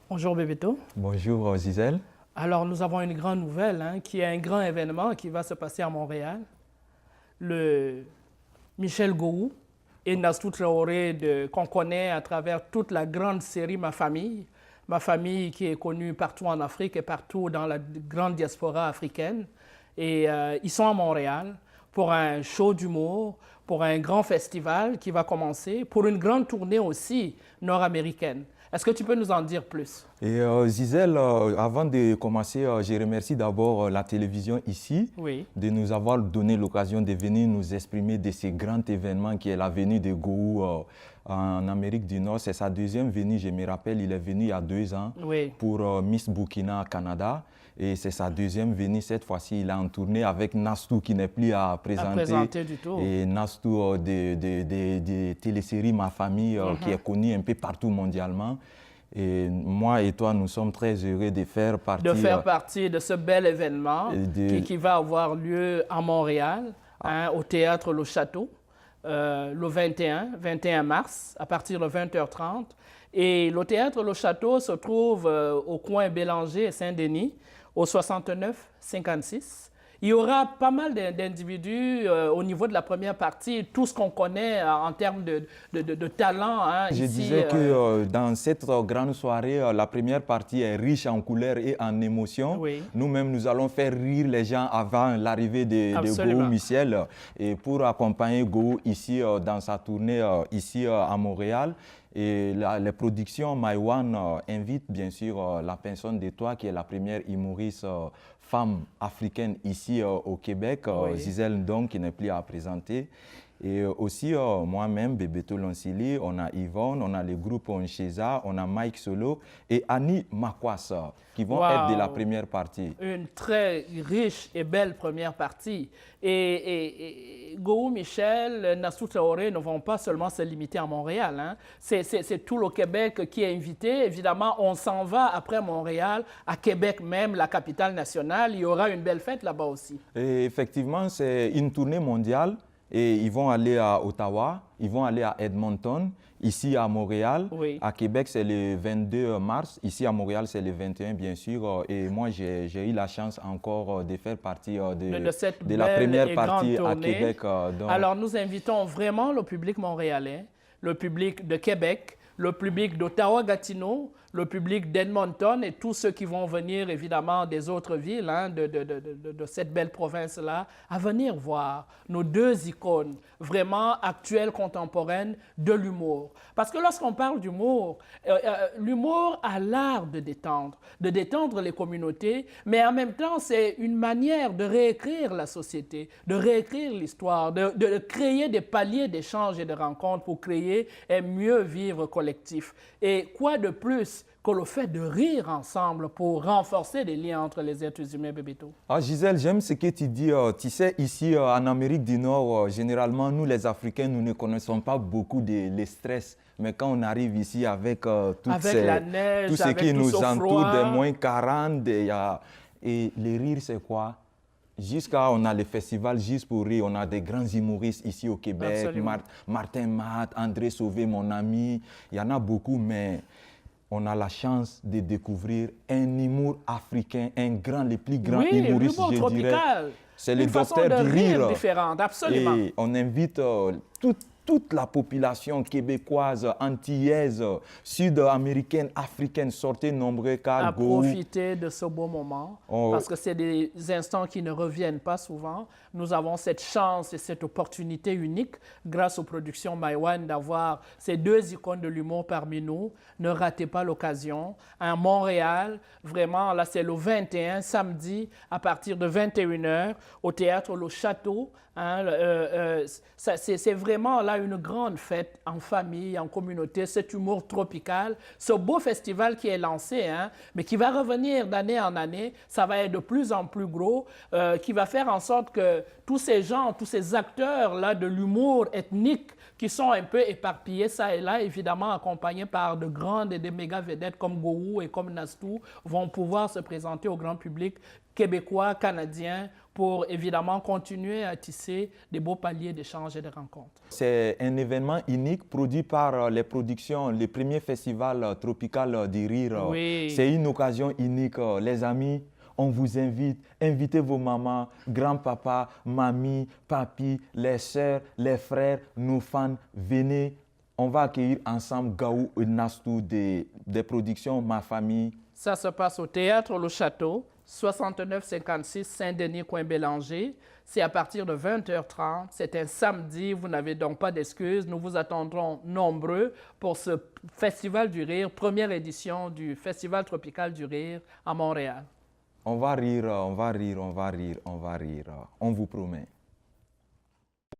Bonjour Bébéto. Bonjour Gisèle. Alors nous avons une grande nouvelle, qui est un grand événement qui va se passer à Montréal. Le Michel Gou et Nastou Traoré qu'on connaît à travers toute la grande série Ma famille qui est connue partout en Afrique et partout dans la grande diaspora africaine. Et ils sont à Montréal pour un show d'humour, pour un grand festival qui va commencer, pour une grande tournée aussi nord-américaine. Est-ce que tu peux nous en dire plus? Et Gisèle, avant de commencer, je remercie d'abord la télévision ici Oui. de nous avoir donné l'occasion de venir nous exprimer de ce grand événement qui est la venue de Gou en Amérique du Nord. C'est sa deuxième venue, je me rappelle, il est venu il y a 2 ans Oui. pour Miss Burkina Canada. Et c'est sa deuxième venue. Cette fois-ci, il est en tournée avec Nastou qui n'est plus à présenter. Du tout. Et Nastou de télésérie Ma famille qui est connue un peu partout mondialement. Et moi et toi, nous sommes très heureux de faire partie de ce bel événement qui va avoir lieu à Montréal, au Théâtre Le Château, le 21 mars, à partir de 20h30. Et le Théâtre Le Château se trouve au coin Bélanger et Saint-Denis, au 69-56. Il y aura pas mal d'individus au niveau de la première partie, tout ce qu'on connaît en termes de talent. Je ici, disais que dans cette grande soirée, la première partie est riche en couleurs et en émotions. Oui. Nous-mêmes, nous allons faire rire les gens avant l'arrivée de Gou Michel. Et pour accompagner Gou ici dans sa tournée ici à Montréal, et les productions Maïwan invitent bien sûr la personne de toi qui est la première humoriste femme africaine ici au Québec, Oui. Gisèle Ndong qui n'est plus à présenter. Et aussi moi-même, Bébéto Lonsili, on a Yvonne, on a le groupe Oncheza, on a Mike Solo et Annie Makwassa qui vont être de la première partie. Une très riche et belle première partie. Et Gou Michel, Nastou Traoré ne vont pas seulement se limiter à Montréal. C'est tout le Québec qui est invité. Évidemment, on s'en va après Montréal, à Québec même, la capitale nationale. Il y aura une belle fête là-bas aussi. Et effectivement, c'est une tournée mondiale. Et ils vont aller à Ottawa, ils vont aller à Edmonton, ici à Montréal. Oui. À Québec, c'est le 22 mars. Ici à Montréal, c'est le 21, bien sûr. Et moi, j'ai eu la chance encore de faire partie de la première partie à Québec. Alors, nous invitons vraiment le public montréalais, le public de Québec, le public d'Ottawa-Gatineau, le public d'Edmonton et tous ceux qui vont venir évidemment des autres villes de cette belle province-là, à venir voir nos deux icônes vraiment actuelles, contemporaines de l'humour. Parce que lorsqu'on parle d'humour, l'humour a l'art de détendre les communautés, mais en même temps, c'est une manière de réécrire la société, de réécrire l'histoire, de créer des paliers d'échanges et de rencontres pour créer un mieux vivre collectif. Et quoi de plus que le fait de rire ensemble pour renforcer les liens entre les êtres humains, Bébéto? Ah, Gisèle, j'aime ce que tu dis. Tu sais, ici en Amérique du Nord, généralement, nous les Africains, nous ne connaissons pas beaucoup le stress. Mais quand on arrive ici avec, la neige, tout ce qui nous entoure, des moins 40, et le rire, c'est quoi? Jusqu'à, on a le festival Juste pour rire, on a des grands humoristes ici au Québec, Martin Matt, André Sauvé, mon ami, il y en a beaucoup, mais on a la chance de découvrir un humour africain, le plus grand humoriste, je dirais. C'est le docteur du rire. Différente, absolument. Et on invite toute la population québécoise, antillaise, sud-américaine, africaine, sortez nombreux car à profiter de ce beau moment, parce que c'est des instants qui ne reviennent pas souvent. Nous avons cette chance et cette opportunité unique, grâce aux productions Maïwan, d'avoir ces deux icônes de l'humour parmi nous. Ne ratez pas l'occasion. À Montréal, vraiment, là, c'est le 21, samedi, à partir de 21h, au Théâtre Le Château. C'est vraiment là une grande fête en famille, en communauté, cet humour tropical, ce beau festival qui est lancé, mais qui va revenir d'année en année. Ça va être de plus en plus gros, qui va faire en sorte que tous ces gens, tous ces acteurs-là de l'humour ethnique qui sont un peu éparpillés ça et là, évidemment accompagnés par de grandes et des méga vedettes comme Gou et comme Nastou, vont pouvoir se présenter au grand public Québécois, Canadiens, pour évidemment continuer à tisser des beaux paliers d'échanges et de rencontres. C'est un événement unique produit par les productions, le premier festival tropical du rire. Oui. C'est une occasion unique, les amis. On vous invite, invitez vos mamans, grands-papas, mamies, papis, les sœurs, les frères, nos fans, venez. On va accueillir ensemble Gaou et Nastou des productions Ma Famille. Ça se passe au Théâtre Le Château, 6956 Saint-Denis, coin Bélanger. C'est à partir de 20h30. C'est un samedi, vous n'avez donc pas d'excuses. Nous vous attendrons nombreux pour ce Festival du Rire, première édition du Festival tropical du Rire à Montréal. On va rire, on va rire, on va rire, on va rire. On vous promet.